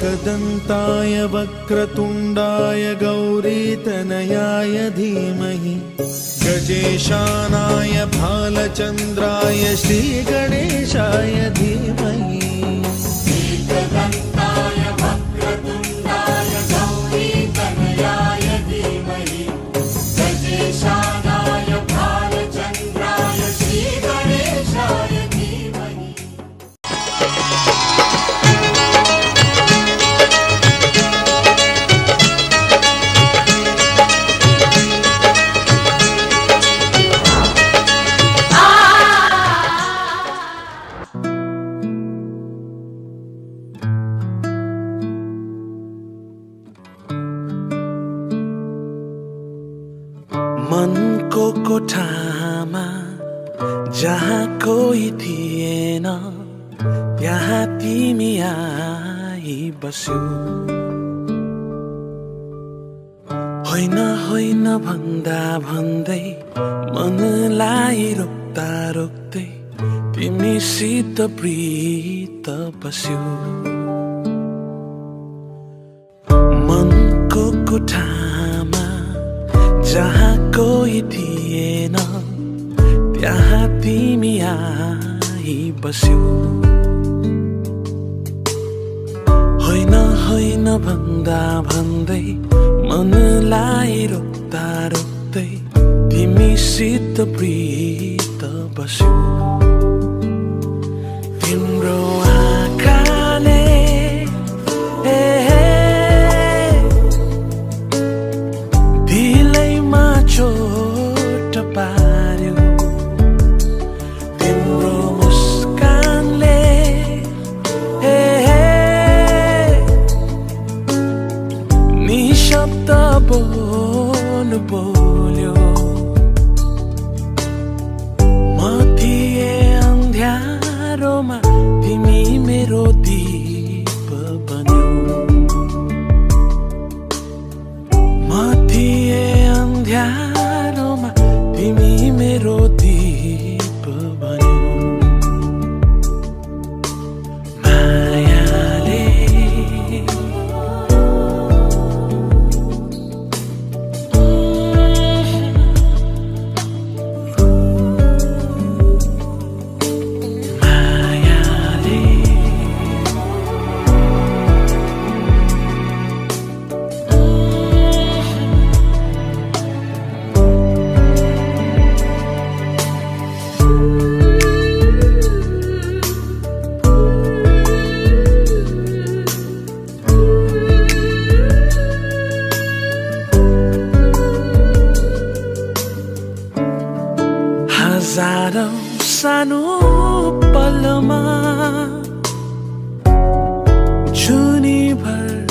एकदन्ताय वक्रतुण्डाय गौरीतनयाय धीमहि गजेशानाय भालचन्द्राय श्रीगणेशाय धीमहि एकदन्ताय वक्रतुण्डाय गौरीतनयाय धीमहि गजेशानाय भालचन्द्राय श्रीगणेशाय धीमहि। मनको कोठामा जहाँ कोही थिएन त्यहाँ तिमी आई बस्यौ। होइन होइन भन्दा भन्दै मनलाई रोक्दा रोक्दै तिमीसित प्रीत बस्यौ। मनको कोठामा जहाँ कोही थिएन त्यहाँ तिमी आई बस्यौ। होइन होइन भन्दा भन्दै मनलाई रोक्दा रोक्दै तिमीसित प्रीत बस्यौ। तिम्रो आँखाले दिलैमा चोट पार्यो। तिम्रो मुस्कानले निशब्द बोल बोल्यो। म थिए अन्ध्यारोमा तिमी मेरो दीप बन्यौ। म थिए अन्ध्यारोमा तिमी मेरो दीप बन्यौ। मायाले हजारौं सानो पलमा जुनीभरलाई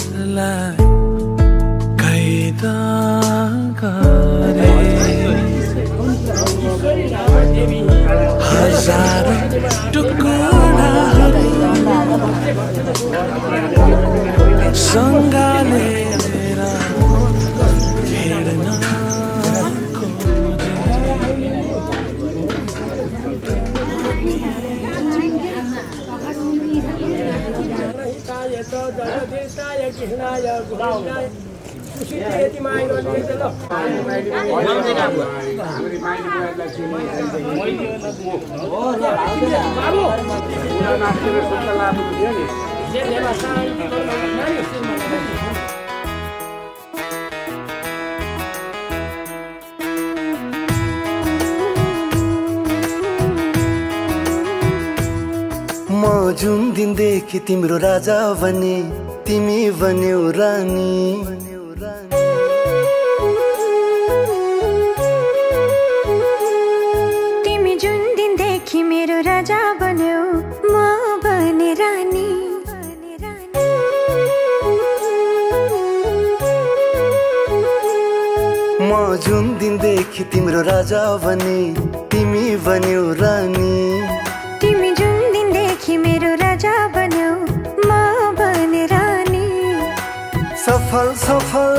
कैद गरे। हजारौं टुक्राहरू सँगालेर घेर्न म जुन दिनदेखि तिम्रो राजा बने तिमी बन्यौ रानी। तिमी जुन दिनदेखि मेरो राजा बन्यौ म बने रानी। म जुन दिनदेखि तिम्रो राजा बने तिमी बन्यौ रानी। तिमी जुन दिनदेखि मेरो राजा बन्यौ म बने रानी। सफल सफल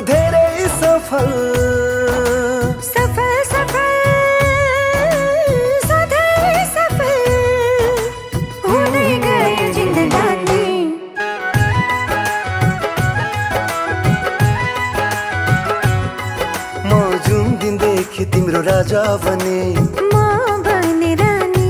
धेरै सफल सफल सफल सधैँ सफल हुँदै गयो जिन्दगानी। राजा बने म बने रानी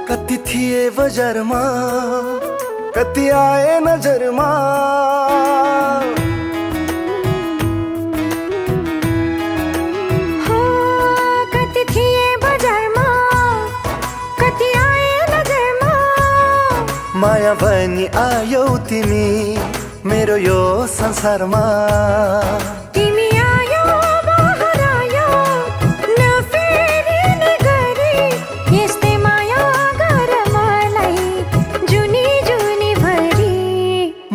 कति थिए बजारमा कति आए नजरमा हो कति थिए बजारमा कति आए नजरमा माया बनी आयौ तिमी मेरो यो संसारमा तिमी आयो बहार आयो नफेरिने गरी यस्तै माया गर मलाई जुनी जुनी भरी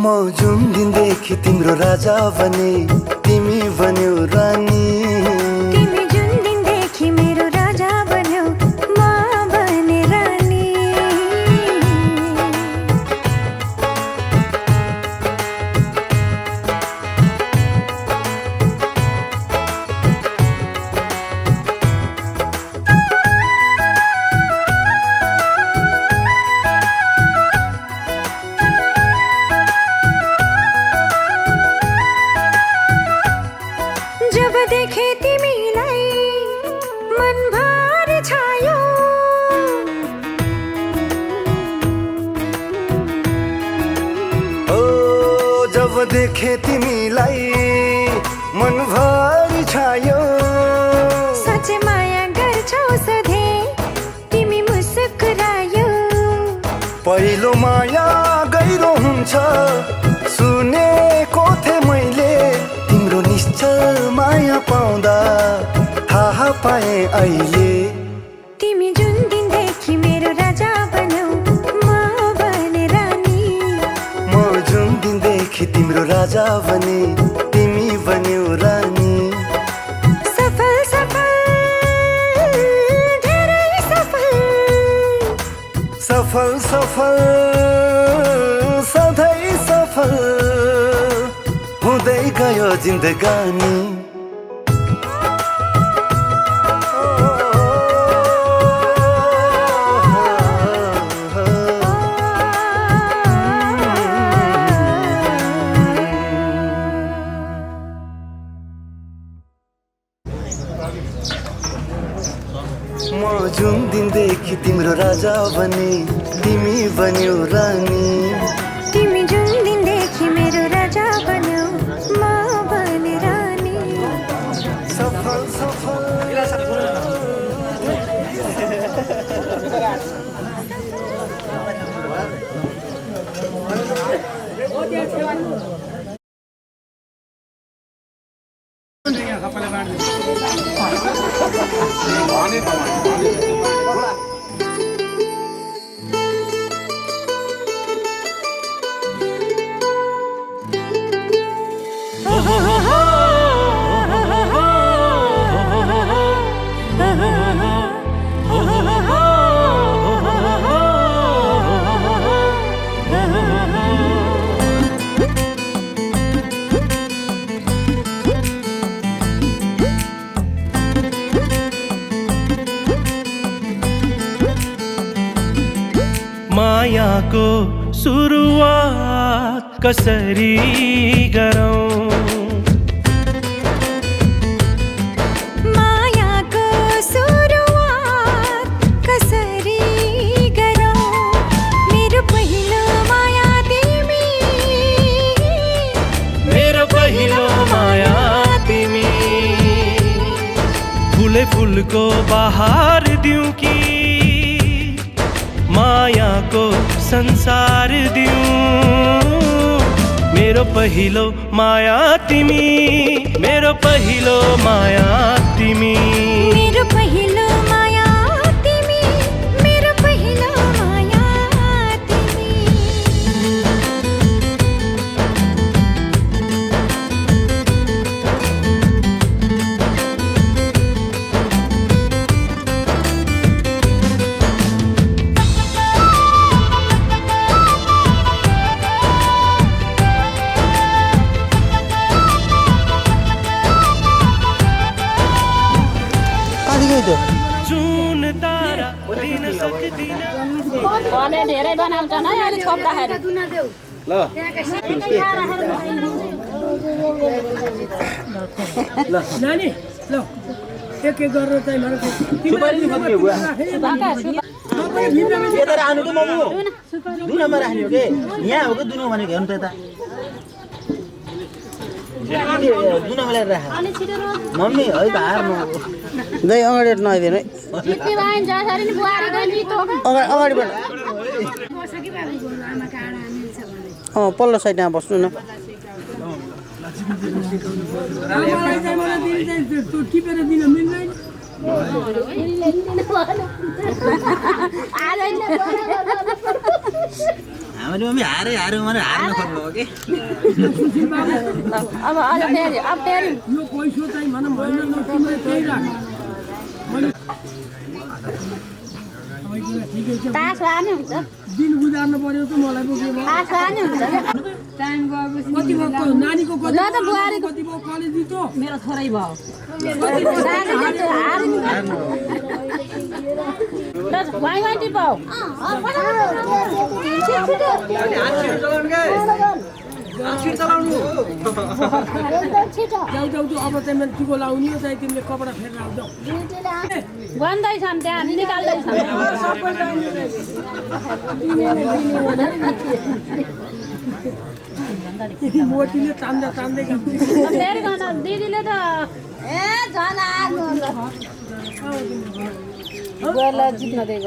म जुन दिनदेखि तिम्रो राजा बने तिमी बन्यौ रानी तिमी जुन दिनदेखि मेरो राजा बन्यौ म बने रानी जब देखे तिमीलाई मनभर छायो ओ जब देखे तिमीलाई मनभरि छायो साँच्चै माया गर्छौ सधैँ तिमी मुस्कुरायो पहिलो माया गहिरो हुन्छ सुनेको थिएँ मैले तिम्रो निश्चल माया पाउँदा थाहा पाएँ अहिले तिमी जुन दिनदेखि मेरो राजा बन्यौ म बने रानी म जुन दिनदेखि तिम्रो राजा बने तिमी बन्यौ रानी सफल सफल धेरै सफल सफल सफल सधैँ सफल हुँदै गयो जिन्दगानी म जुन दिनदेखि तिम्रो राजा बने तिमी बन्यौ रानी तिमी जुन दिनदेखि मेरो राजा बन्यौ म बने रानी सफल सफल मायाको सुरुवात कसरी गरौँ मायाको सुरुवात कसरी गरौँ मेरो पहिलो माया तिमी मेरो पहिलो माया तिमी फुले फुलको बहार दिउँ कि मायाको संसार दिउँ मेरो पहिलो माया तिमी मेरो पहिलो माया तिमी मेरो पहिलो माया तिमी मेरो पहिलो माया तिमी जुन तारा दिन सक्दिन भने धेरै बनाउँछन् है अलि छोप्दाखेरि नानी ल एक गरेर चाहिँ यता आउनु कि मम्मी दुनामा राख्ने हो कि यहाँ हो कि दुनु भनेको हेर्नु त यता दुनामा ल्याएर राख मम्मी है त हार्नु दही अगाडि नआइदिनु है अगाडिबाट पल्लो साइडमा बस्नु न टिपेर दिन मिल्दैन हामीले मम्मी हार्यो भने हार्न खोज्नु हो कि यो पैसो चाहिँ भनौँ होइन तिमीले त्यही राख दिन गुजार्नु पर्यो त मलाई पो कति भएको नानीको कति भयो कलेज दितो मेरो छोरै भयो जाऊ अब चाहिँ टिको लाउने हो चाहिँ तिमीले कपडा फेर्न आउँछौ बन्दैछन् त्यहाँ निकाल्दैछन् मोटीले तान्दै फेरि गर्न दिदीले त जित्न दिए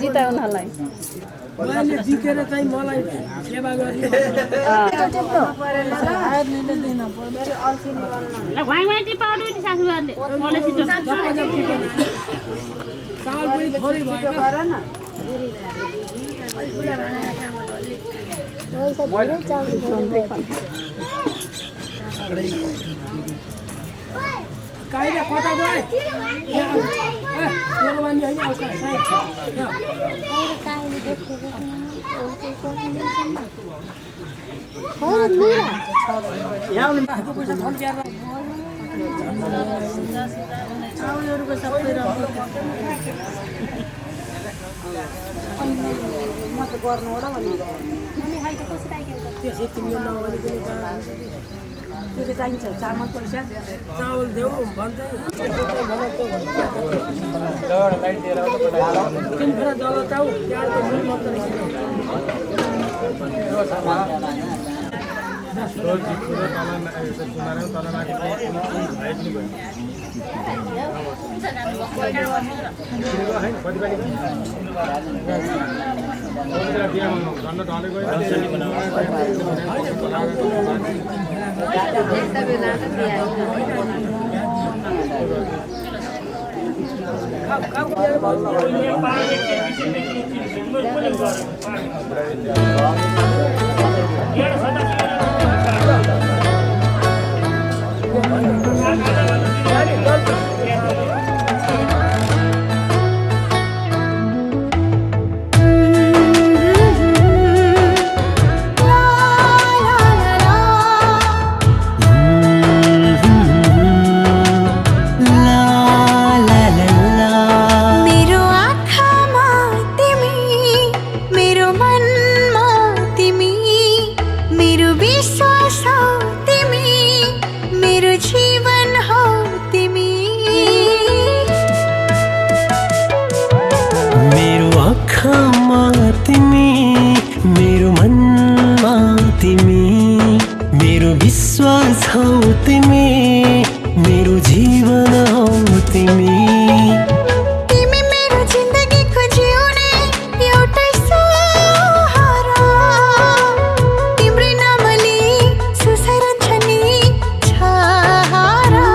जिताउनलाई मैले जितेर चाहिँ मलाई सेवा गर्ने चाल पनि थोरै भयो काइले कता गए त्यो चाहिन्छ चामल पैसा चावल देऊ भन्दै तिनखेर जलताउ त्यहाँको फुल मात्र विश्वास हौ तिमी मेरो जीवन हौ तिमी तिमी मेरो जिन्दगीको जिउने एउटै सहारा तिम्रै नामले सुसरन्छ नि छहारा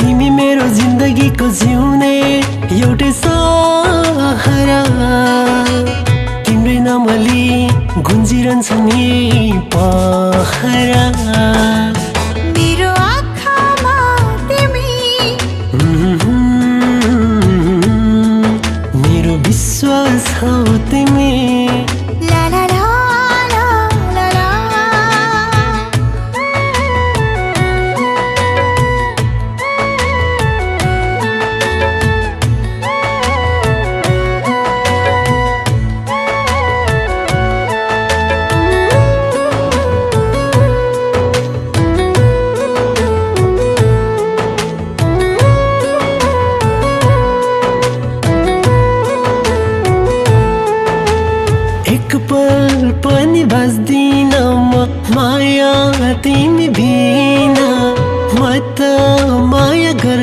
तिमी मेरो जिन्दगीको जिउने एउटै सहारा तिम्रै नामले गुन्जिरहन्छ नि पहरा मेरो आँखामा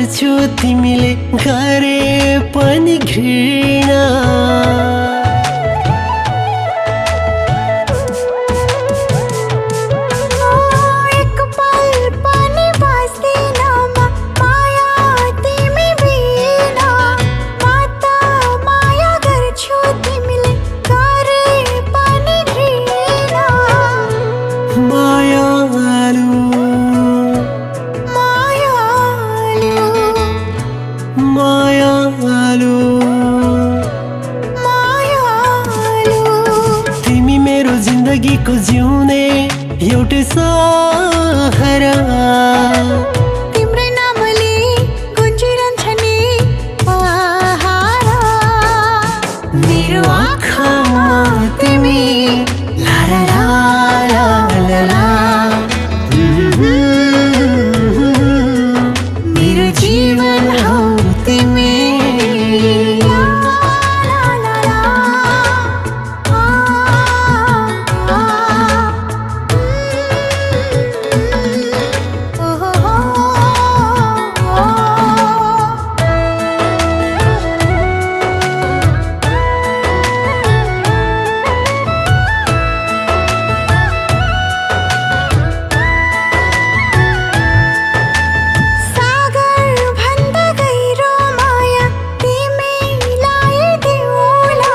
गर्छु तिमीले गरे पनि घृणा एक पल पनि बस्दिन म माया तिमी बिना म त माया गर्छु तिमीले गरे पनि घृणा मायालु मायालु तिमी मेरो जिन्दगीको जिउने एउटै सहारा तिम्रै नामले गुन्जिरहन्छ नि पहारा मेरो आँखामा तिमी ला ला ला ला ला मेरो जीवन हौ तिमी सागर भन्दा गहिरो माया तिमीलाई दिउला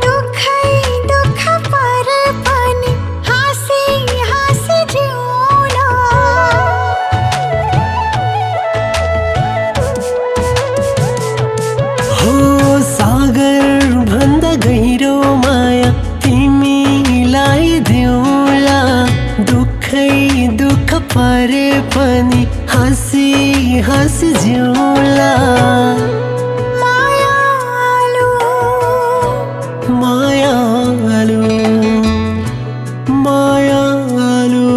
दुःखै दुःख परे पनि हाँसी हाँसी जिउला हो सागर भन्दा गहिरो माया तिमीलाई दिउला दुःखै दुःख परे पनि हाँसी हाँसी जिउला मायालु मायालु मायालु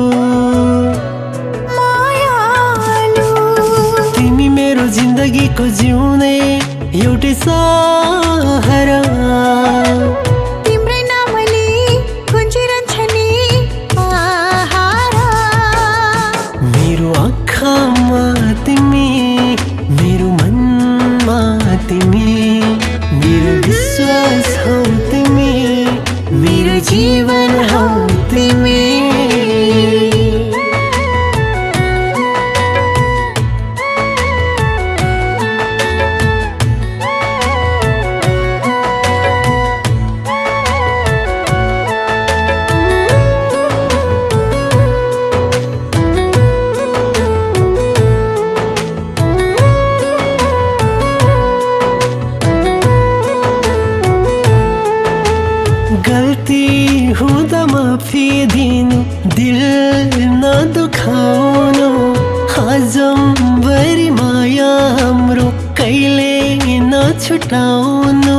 मायालु तिमी मेरो जिन्दगीको जिउने एउटै सहारा तिम्रै नामले गुन्जिरहन्छ नि पहारा मेरो आँखामा तिमी मेरो मनमा तिमी मेरो विश्वास हौ तिमी मेरो जीवन हौ तिमी गल्ती हुँदा माफी दिनु दिल नदुखाउनु हजमभरि माया हाम्रो कहिले नछुटाउनु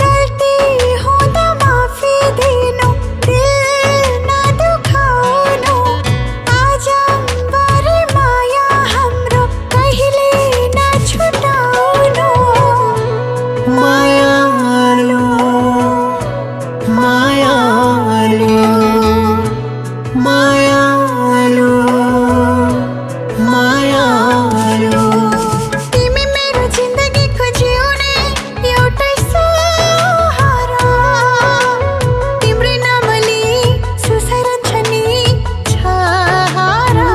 गल्ती हुँदा माफी दिनु दिल नदुखाउनु आजभरि माया हाम्रो कहिले नछुटाउनु मायालु मायालु मायालु मायालु तिमी मेरो जिन्दगीको जिउने एउटै सहारा तिम्रै नामले सुसरन्छ नि छहारा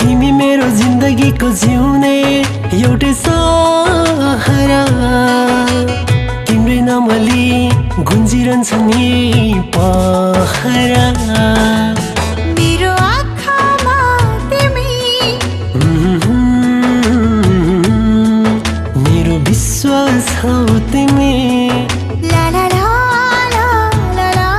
तिमी मेरो जिन्दगीको जिउने एउटै सहारा तिम्रै नामले गुन्जिरहन्छ नि पहरा मेरो आँखामा तिमी मेरो विश्वास हौ तिमी ला ला ला ला ला ला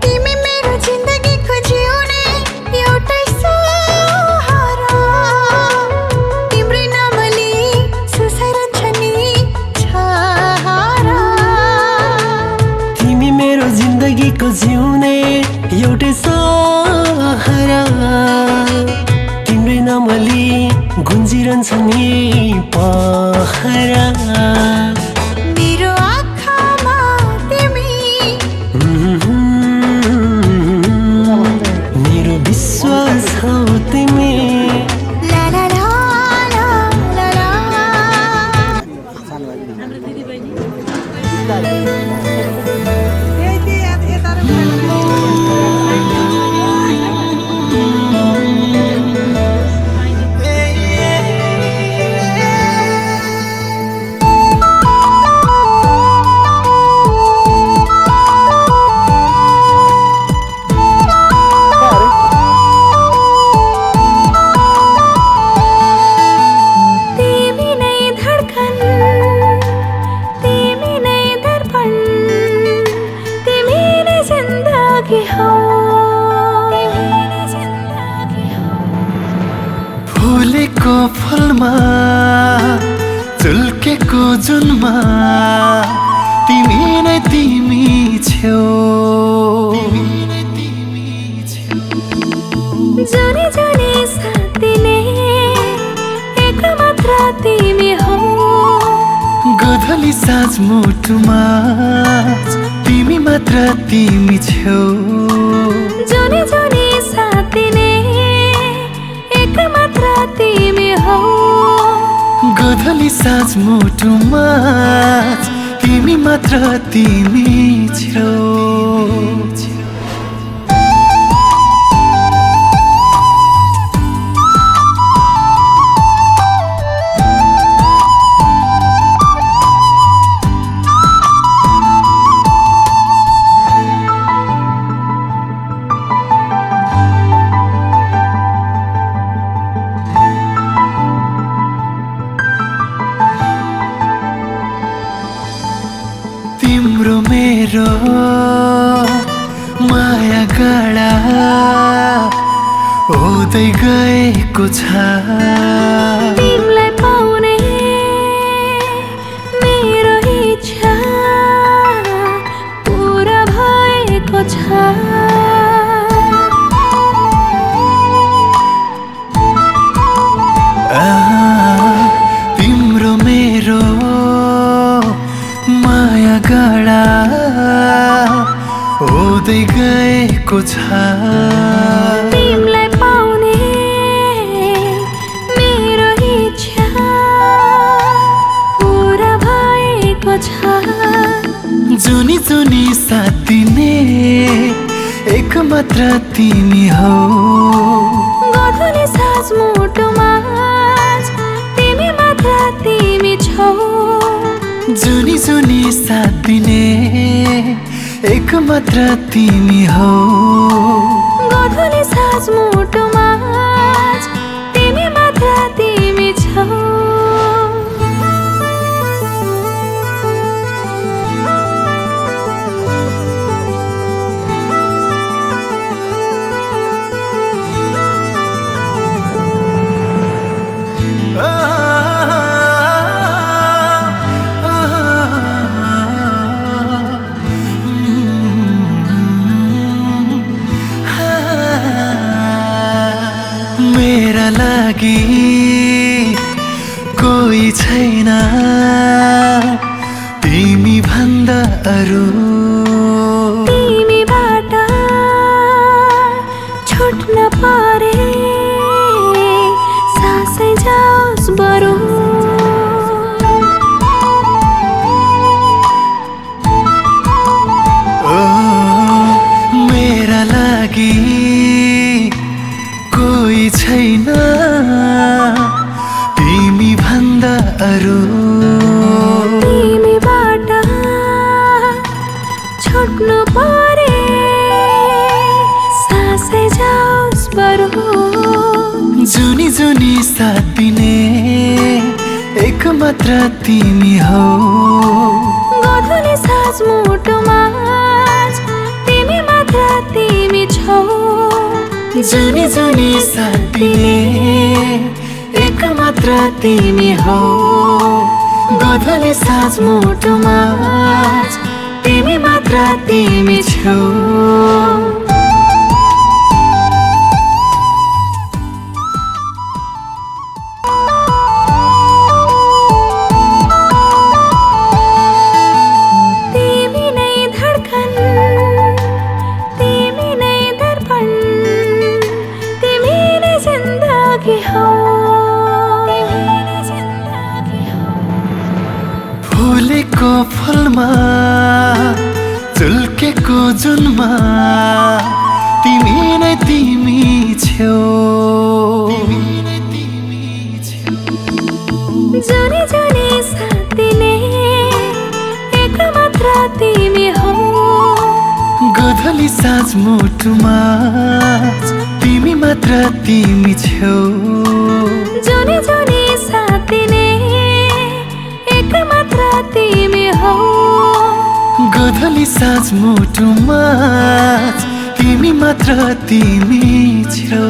तिमी मेरो जिन्दगीको जिउने एउटै सहारा तिम्रै नामले सुसरन्छ नि छहारा तिमी मेरो जिन्दगीको जिउने एउटै सहारा तिम्रै नामले गुन्जिरहन्छ नि पहरा मेरो आँखामा तिमी मेरो विश्वास हौ तिमी ला ला ला ला ला ला तिमी नै धड्कन तिमी नै दर्पण तिमी नै जिन्दगी हौ फुलेको फुलमा झुल्केको जुनमा तिमी नै तिमी छेउ जुनी जुनी साथ दिने एक मात्र तिमी हौ गधली साँझ मुटुमा तिमी मात्र तिमी छेउ जुनी जुनी साथ दिने एक मात्र तिमी हौ गधली साँझ मुटुमा तिमी मात्र तिमी छेउ तिम्रो मेरो माया गाडा हुँदै गएको छ तिमीलाई पाउने मेरो इच्छा पुरा भएको छ तिम्रो मेरो माया गाडा हुँदै गएको छ तिमीलाई पाउने मेरो इच्छा पुरा भएको छ जुनी जुनी साथ दिने एक मात्र तिमी हौ गधुली साँझ मुटुमा तिमी मात्र तिमी छौ जुनी जुनी साथ दिने एक मात्र तिमी हौ गधुली साँझ मुटुमा तिमी मात्र तिमी छौ मेरा लागि कोही छैन तिमी भन्दा अरू तिमीबाट छुट्न परे सासै जाओस् बरु ओ मेरा लागि कोही छैन तिमी भन्दा अरू तिमीबाट छुट्नु परे सासै जाओस् बरु जुनी जुनी साथ दिने एक मात्र तिमी हौ गधुली साँझ मुटुमा जुनी जुनी साथीले एक मात्र तिमी हो गधले साँझ मुटुमा तिमी मात्र तिमी छौ तिमी नै धड्कन तिमी नै दर्पण तिमी नै जिन्दगी हो तिमी नै जिन्दगी हो फुलेको फुलमा चुल्केको जुनमा तिमी नै तिमी छौ जुनी जुनी साथीले एक मात्र तिमी हो गधली साँझ मुटुमा तिमी मात्र तिमी छौ जुनी जुनी साथीले एक मात्र तिमी हो गधली साँझ मुटुमा तिमी मात्र तिमी छौ